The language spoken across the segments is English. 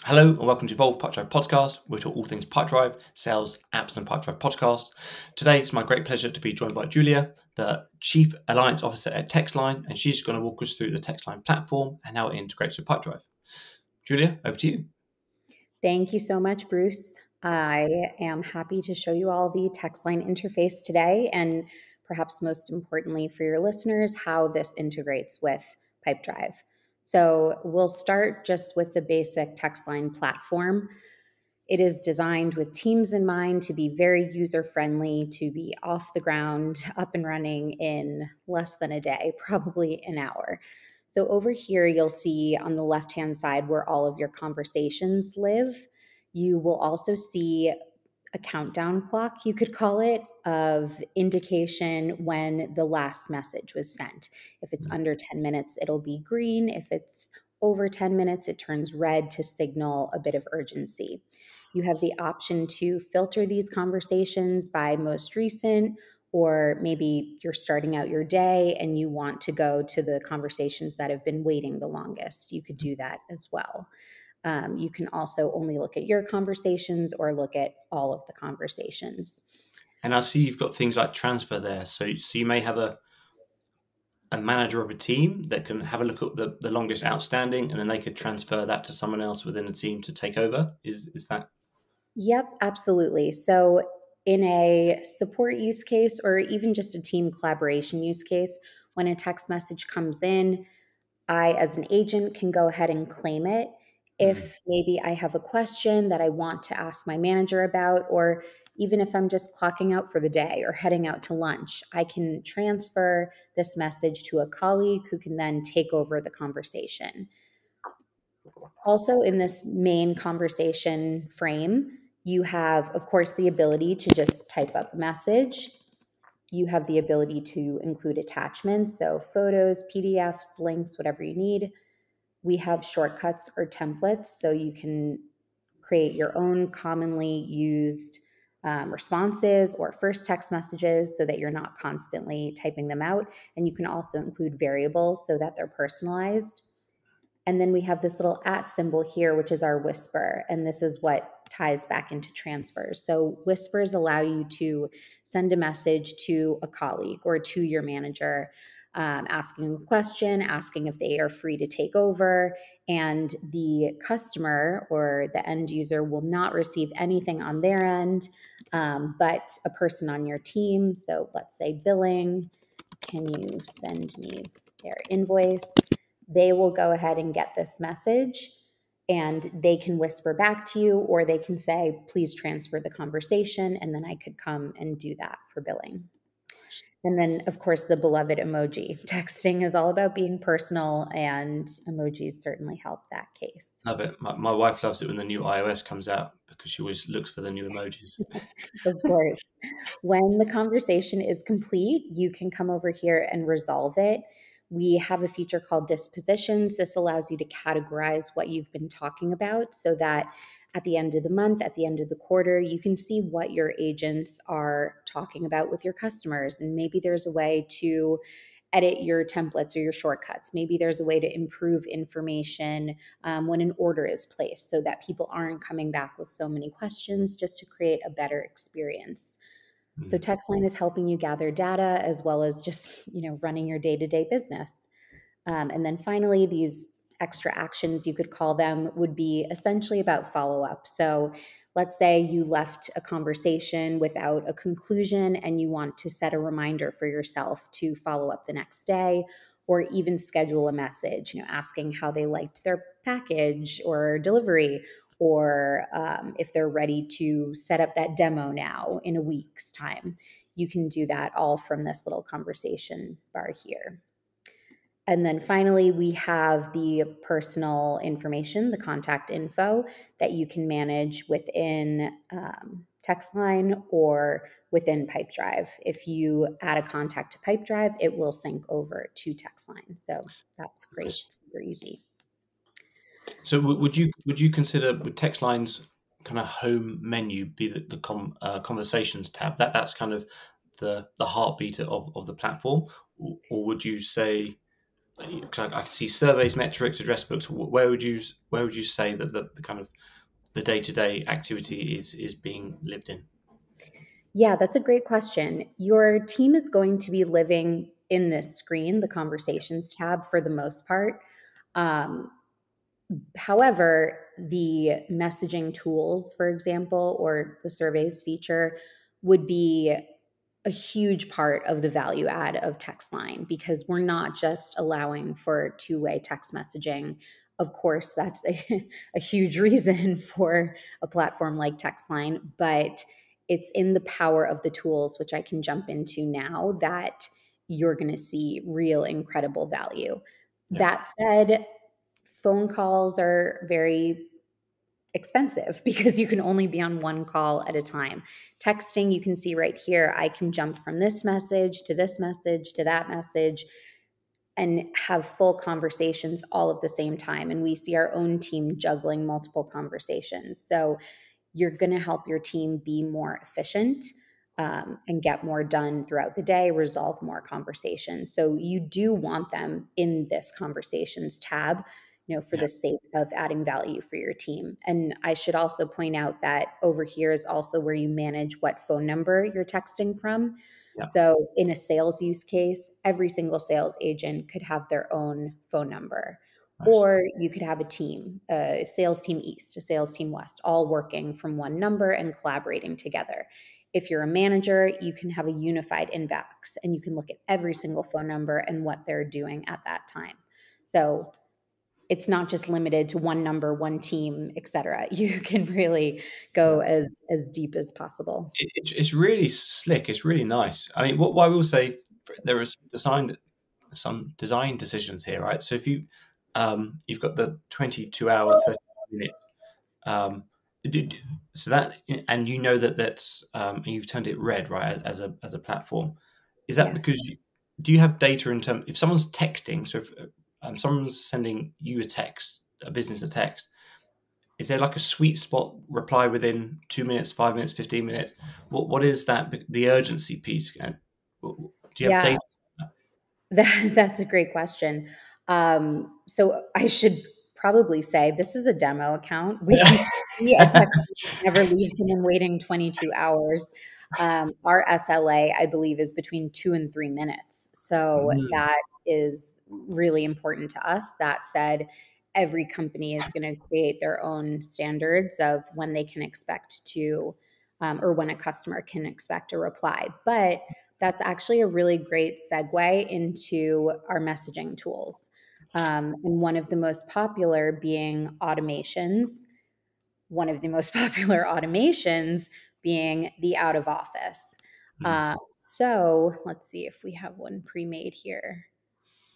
Hello and welcome to Evolve Pipedrive Podcast. We talk all things Pipedrive, sales, apps and Pipedrive podcasts. Today it's my great pleasure to be joined by Julia, the Chief Alliance Officer at Textline, and she's going to walk us through the Textline platform and how it integrates with Pipedrive. Julia, over to you. Thank you so much, Bruce. I am happy to show you all the Textline interface today, and perhaps most importantly for your listeners, how this integrates with Pipedrive. So we'll start just with the basic Textline platform. It is designed with teams in mind to be very user-friendly, to be off the ground, up and running in less than a day, probably an hour. So over here, you'll see on the left-hand side where all of your conversations live. You will also see a countdown clock, you could call it, of indication when the last message was sent. If it's under 10 minutes, it'll be green. If it's over 10 minutes, it turns red to signal a bit of urgency. You have the option to filter these conversations by most recent, or maybe you're starting out your day and you want to go to the conversations that have been waiting the longest. You could do that as well. You can also only look at your conversations or look at all of the conversations. And I see you've got things like transfer there. So you may have a manager of a team that can have a look at the longest outstanding, and then they could transfer that to someone else within a team to take over. Is that? Yep, absolutely. So in a support use case or even just a team collaboration use case, when a text message comes in, I, as an agent, can go ahead and claim it. If maybe I have a question that I want to ask my manager about, or even if I'm just clocking out for the day or heading out to lunch, I can transfer this message to a colleague who can then take over the conversation. Also, in this main conversation frame, you have, of course, the ability to just type up a message. You have the ability to include attachments, so photos, PDFs, links, whatever you need. We have shortcuts or templates, so you can create your own commonly used responses or first text messages so that you're not constantly typing them out. And you can also include variables so that they're personalized. And then we have this little @ symbol here, which is our whisper. And this is what ties back into transfers. So whispers allow you to send a message to a colleague or to your manager, asking a question, asking if they are free to take over. And the customer or the end user will not receive anything on their end, but a person on your team. So let's say billing, can you send me their invoice? They will go ahead and get this message and they can whisper back to you, or they can say, please transfer the conversation. And then I could come and do that for billing. And then, of course, the beloved emoji. Texting is all about being personal, and emojis certainly help that case. Love it. My wife loves it when the new iOS comes out because she always looks for the new emojis. Of course. When the conversation is complete, you can come over here and resolve it. We have a feature called dispositions. This allows you to categorize what you've been talking about so that at the end of the month, at the end of the quarter, you can see what your agents are talking about with your customers. And maybe there's a way to edit your templates or your shortcuts. Maybe there's a way to improve information when an order is placed so that people aren't coming back with so many questions, just to create a better experience. So Textline is helping you gather data as well as just, running your day-to-day business. And then finally, these extra actions, you could call them, would be essentially about follow-up. So let's say you left a conversation without a conclusion and you want to set a reminder for yourself to follow up the next day, or even schedule a message, asking how they liked their package or delivery, or if they're ready to set up that demo now in a week's time. You can do that all from this little conversation bar here. And then finally, we have the personal information, the contact info that you can manage within Textline or within Pipedrive. If you add a contact to Pipedrive, it will sync over to Textline. So that's great, super easy. So would you consider, would Textline's kind of home menu be the conversations tab? That's kind of the heartbeat of the platform, or would you say because I can see surveys, metrics, address books. Where would you say that the kind of the day-to-day activity is being lived in? Yeah, that's a great question. Your team is going to be living in this screen, the conversations tab, for the most part. Um, However, the messaging tools, for example, or the surveys feature would be a huge part of the value add of Textline, because we're not just allowing for two-way text messaging. Of course, that's a huge reason for a platform like Textline, but it's in the power of the tools, which I can jump into now, that you're going to see real incredible value. Yeah. That said, phone calls are very expensive because you can only be on one call at a time. Texting, you can see right here, I can jump from this message to this message to that message and have full conversations all at the same time. And we see our own team juggling multiple conversations. So you're going to help your team be more efficient, and get more done throughout the day, resolve more conversations. So you do want them in this conversations tab, for Yeah. the sake of adding value for your team. And I should also point out that over here is also where you manage what phone number you're texting from. Yeah. So in a sales use case, every single sales agent could have their own phone number. Nice. Or you could have a team, a sales team East, a sales team West, all working from one number and collaborating together. If you're a manager, you can have a unified inbox and you can look at every single phone number and what they're doing at that time. So it's not just limited to one number, one team, et cetera. You can really go Yeah. as deep as possible. It's really slick. It's really nice. I mean, what I will say, there are some design decisions here, right? So if you've got the 22-hour, 30-minute, um, so that, and you know that's you've turned it red, right, as a platform. Is that Yes. because do you have data in terms if someone's texting? So if someone's sending you a business a text, is there like a sweet spot reply within 2 minutes, 5 minutes, 15 minutes? What is that? The urgency piece? And do you have Yeah, data? that's a great question. So I should probably say this is a demo account. We at Text never leave someone waiting 22 hours. Our SLA, I believe, is between 2 and 3 minutes. So Mm, that is really important to us. That said, every company is going to create their own standards of when they can expect to, or when a customer can expect a reply. But that's actually a really great segue into our messaging tools. And one of the most popular being automations, one of the most popular automations being the out of office. mm. So let's see if we have one pre-made here.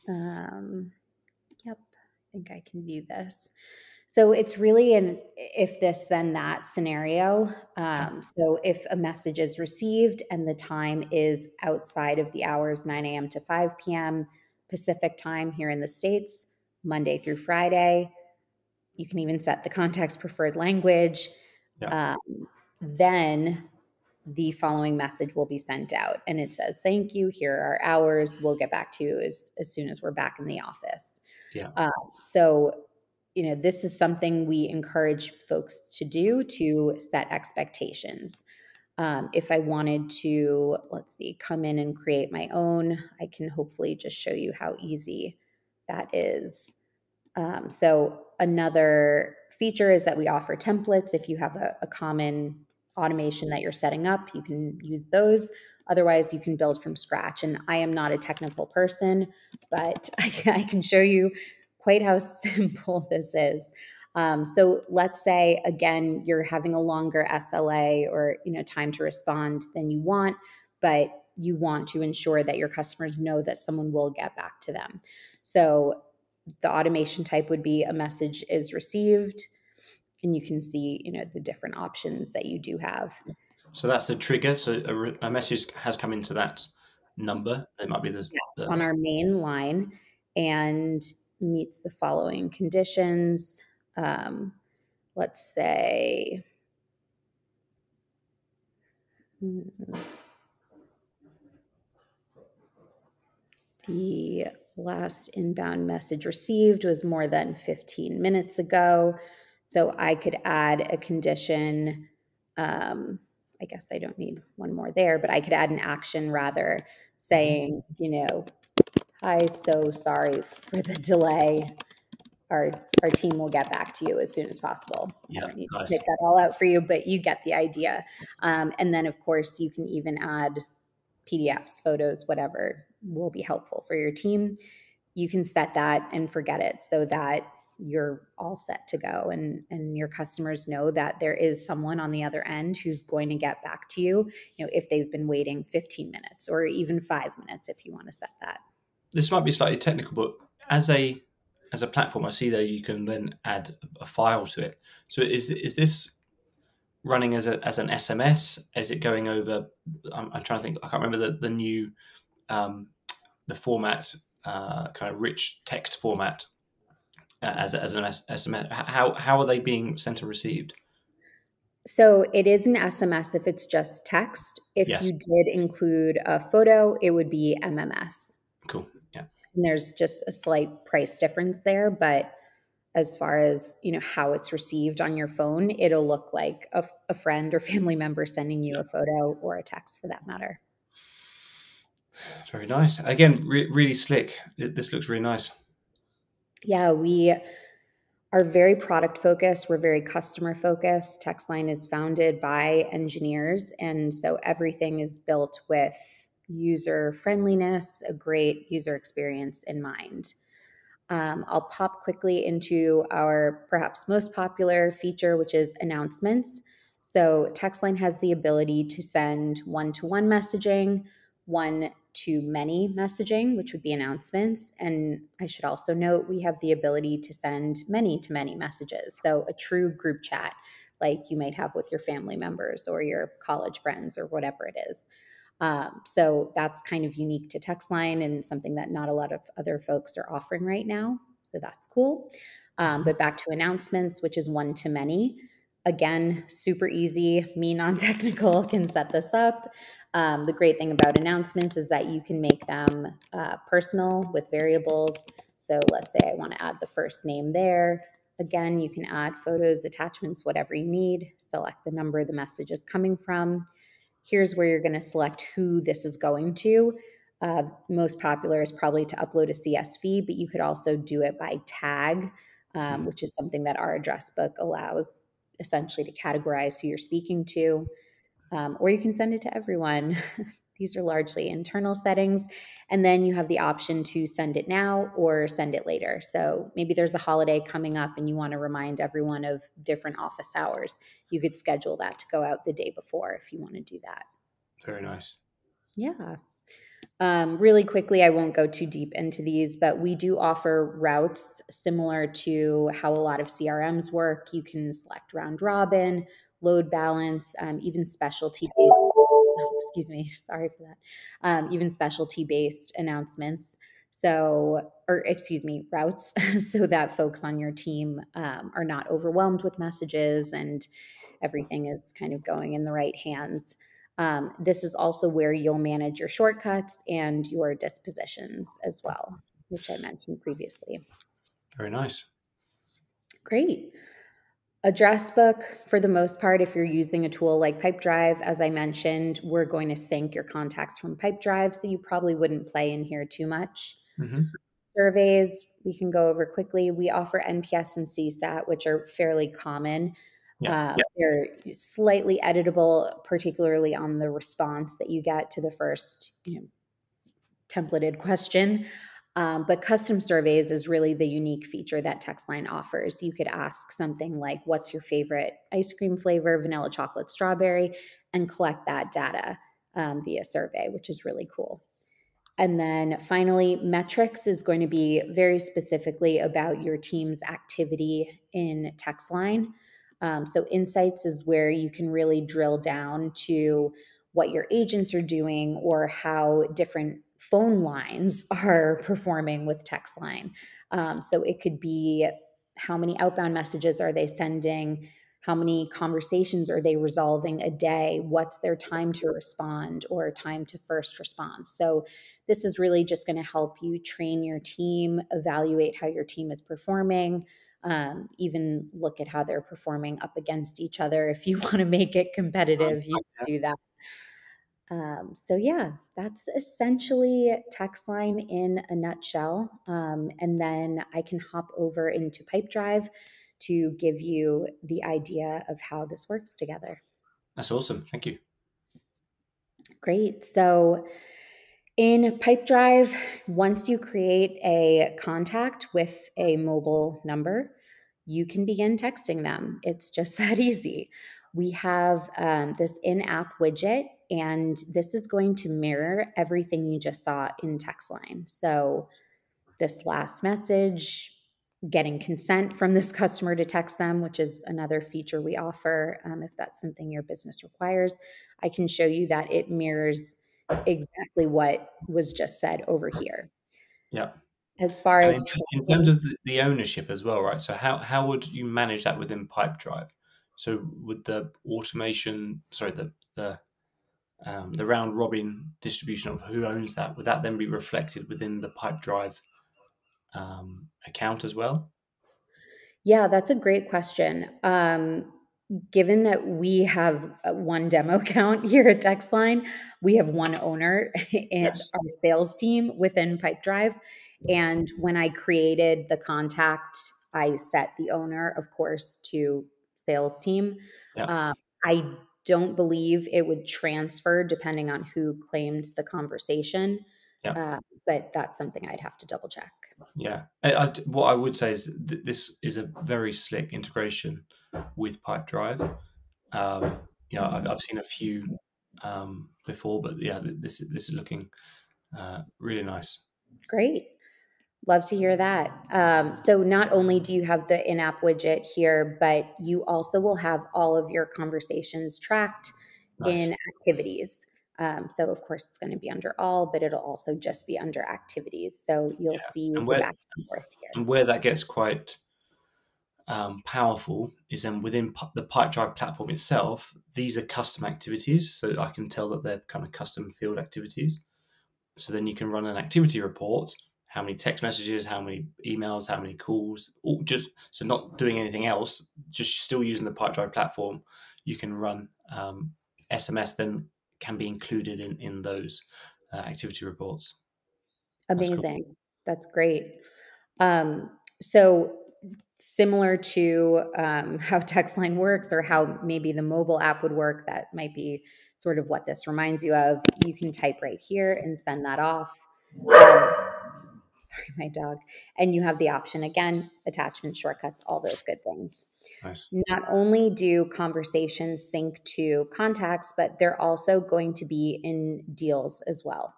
Yep, I think I can view this. So it's really an if this, then that scenario. Yeah, So if a message is received and the time is outside of the hours 9 a.m. to 5 p.m. Pacific time here in the States, Monday through Friday, you can even set the contact's preferred language. yeah, Um, then the following message will be sent out and it says, "Thank you, here are our hours. We'll get back to you as soon as we're back in the office." yeah. So, this is something we encourage folks to do to set expectations. If I wanted to, let's see, come in and create my own, I can hopefully just show you how easy that is. So another feature is that we offer templates. If you have a common automation that you're setting up, you can use those. Otherwise, you can build from scratch. And I am not a technical person, but I can show you quite how simple this is. So let's say, again, you're having a longer SLA or time to respond than you want, but you want to ensure that your customers know that someone will get back to them. So the automation type would be a message is received, and you can see the different options that you do have. So that's the trigger. So a message has come into that number. There might be Yes, on the our main line, and meets the following conditions. Um, let's say the last inbound message received was more than 15 minutes ago. So I could add a condition. I guess I don't need one more there, but I could add an action rather saying, hi, so sorry for the delay. Our team will get back to you as soon as possible. Yeah, I don't need nice. to type that all out for you, but you get the idea. And then, of course, you can even add PDFs, photos, whatever will be helpful for your team. You can set that and forget it so that you're all set to go, and your customers know that there is someone on the other end who's going to get back to you, if they've been waiting 15 minutes or even 5 minutes, if you want to set that. This might be slightly technical, but as a platform, I see that you can then add a file to it. So is this running as an SMS? Is it going over? I'm trying to think. I can't remember the new the format, kind of rich text format as an SMS. How are they being sent and received? So it is an SMS if it's just text. If Yes. you did include a photo, it would be MMS. Cool. Yeah. And there's just a slight price difference there, but as far as how it's received on your phone, it'll look like a friend or family member sending you a photo or a text for that matter. Very nice. Again, really slick. This looks really nice. Yeah, we are very product focused. We're very customer focused. Textline is founded by engineers, and so everything is built with user friendliness, a great user experience in mind. I'll pop quickly into our perhaps most popular feature, which is announcements. So Textline has the ability to send one-to-one messaging, one-to-many messaging, which would be announcements. And I should also note we have the ability to send many-to-many messages. So a true group chat like you might have with your family members or your college friends or whatever it is. So that's kind of unique to Textline and something that not a lot of other folks are offering right now. So that's cool. But back to announcements, which is one-to-many. Again, super easy. Me, non-technical, can set this up. The great thing about announcements is that you can make them personal with variables. So let's say I want to add the first name there. Again, you can add photos, attachments, whatever you need. Select the number the message is coming from. Here's where you're going to select who this is going to. Most popular is probably to upload a CSV, but you could also do it by tag, which is something that our address book allows, essentially to categorize who you're speaking to. Or you can send it to everyone. These are largely internal settings. And then you have the option to send it now or send it later. So maybe there's a holiday coming up and you want to remind everyone of different office hours. You could schedule that to go out the day before if you want to do that. Very nice. Yeah. Really quickly, I won't go too deep into these, but we do offer routes similar to how a lot of CRMs work. You can select round robin, load balance, even specialty-based, excuse me, sorry for that, even specialty-based announcements. So, or excuse me, routes, so that folks on your team are not overwhelmed with messages and everything is kind of going in the right hands. This is also where you'll manage your shortcuts and your dispositions as well, which I mentioned previously. Very nice. Great. Address book, for the most part, if you're using a tool like Pipedrive, as I mentioned, we're going to sync your contacts from Pipedrive, so you probably wouldn't play in here too much. Mm-hmm. Surveys, we can go over quickly. We offer NPS and CSAT, which are fairly common. They're slightly editable, particularly on the response that you get to the first templated question. But custom surveys is really the unique feature that Textline offers. You could ask something like, what's your favorite ice cream flavor, vanilla, chocolate, strawberry, and collect that data via survey, which is really cool. And then finally, metrics is going to be very specifically about your team's activity in Textline. So insights is where you can really drill down to what your agents are doing or how different phone lines are performing with Textline. So it could be how many outbound messages are they sending, How many conversations are they resolving a day? What's their time to respond or time to first response? So this is really just going to help you train your team, evaluate how your team is performing, even look at how they're performing up against each other. If you want to make it competitive, you can do that. So yeah, that's essentially Textline in a nutshell. And then I can hop over into Pipedrive to give you the idea of how this works together. That's awesome. Thank you. Great. So in Pipedrive, once you create a contact with a mobile number, you can begin texting them. It's just that easy. We have this in-app widget, and this is going to mirror everything you just saw in Textline. So this last message, getting consent from this customer to text them, which is another feature we offer if that's something your business requires. I can show you that it mirrors exactly what was just said over here. Yeah. As far And as in terms of the ownership as well, right? So how would you manage that within Pipedrive? So with the automation, sorry, the round robin distribution of who owns that, would that then be reflected within the Pipedrive account as well? Yeah, that's a great question. Given that we have one demo account here at Textline, we have one owner and Yes. our sales team within Pipedrive. And when I created the contact, I set the owner, of course, to sales team. Yeah. I don't believe it would transfer depending on who claimed the conversation, Yeah. but that's something I'd have to double check. Yeah. What I would say is this is a very slick integration with Pipedrive. I've seen a few before, but yeah, this is looking really nice. Great. Love to hear that. So not only do you have the in-app widget here, but you also will have all of your conversations tracked Nice. in activities. So of course it's going to be under all, but it'll also just be under activities. So you'll Yeah. see And the where back and forth here. and where that gets quite powerful is then within the Pipedrive platform itself. These are custom activities, so I can tell that they're kind of custom field activities. So then you can run an activity report: how many text messages, how many emails, how many calls, all just so not doing anything else, just still using the Pipedrive platform. You can run SMS, then can be included in those activity reports. That's cool. Amazing. That's great. So similar to how Textline works or how maybe the mobile app would work, that might be sort of what this reminds you of. You can type right here and send that off. Sorry, my dog. And you have the option again, attachment shortcuts, all those good things. Nice. Not only do conversations sync to contacts, but they're also going to be in deals as well.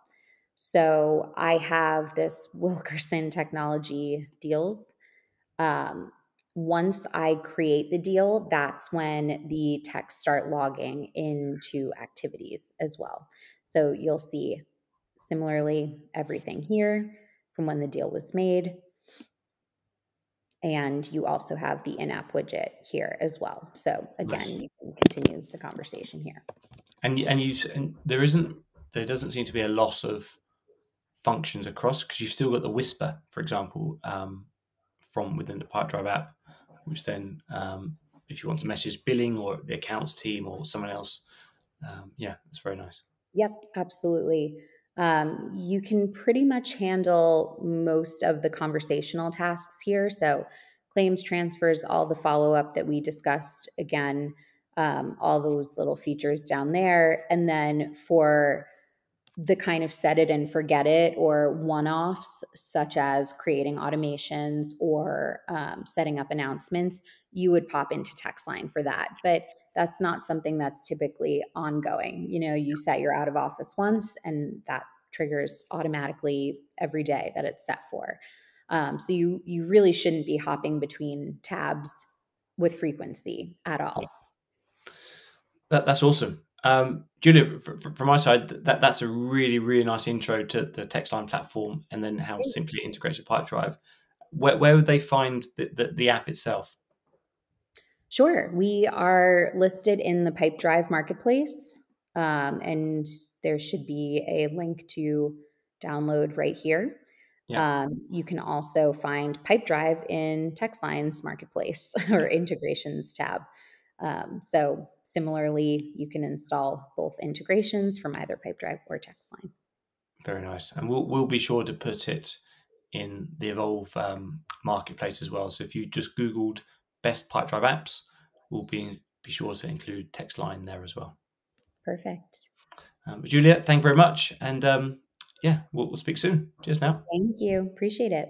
So I have this Wilkerson technology deals. Once I create the deal, that's when the texts start logging into activities as well. So you'll see similarly everything here from when the deal was made. And you also have the in-app widget here as well. So again, Nice. you can continue the conversation here. And there doesn't seem to be a loss of functions across, because you've still got the whisper, for example, from within the Pipedrive app, which then if you want to message billing or the accounts team or someone else, yeah, that's very nice. Yep, absolutely. You can pretty much handle most of the conversational tasks here. So, claims transfers, all the follow up that we discussed, again, all those little features down there. And then for the kind of set it and forget it or one offs, such as creating automations or setting up announcements, you would pop into Textline for that. But that's not something that's typically ongoing. You know, you set your out of office once and that triggers automatically every day that it's set for. So you really shouldn't be hopping between tabs with frequency at all. That's awesome. Julia, from my side, that's a really, really nice intro to the Textline platform and then how simply it integrates with Pipedrive. Where would they find the app itself? Sure. We are listed in the Pipedrive marketplace, and there should be a link to download right here. Yeah. You can also find Pipedrive in Textline's marketplace or integrations tab. So similarly, you can install both integrations from either Pipedrive or Textline. Very nice. And we'll be sure to put it in the Evolve marketplace as well. So if you just Googled best Pipedrive apps, we'll be sure to include Textline there as well. Perfect. But Julia, thank you very much. And yeah, we'll speak soon. Cheers now. Thank you. Appreciate it.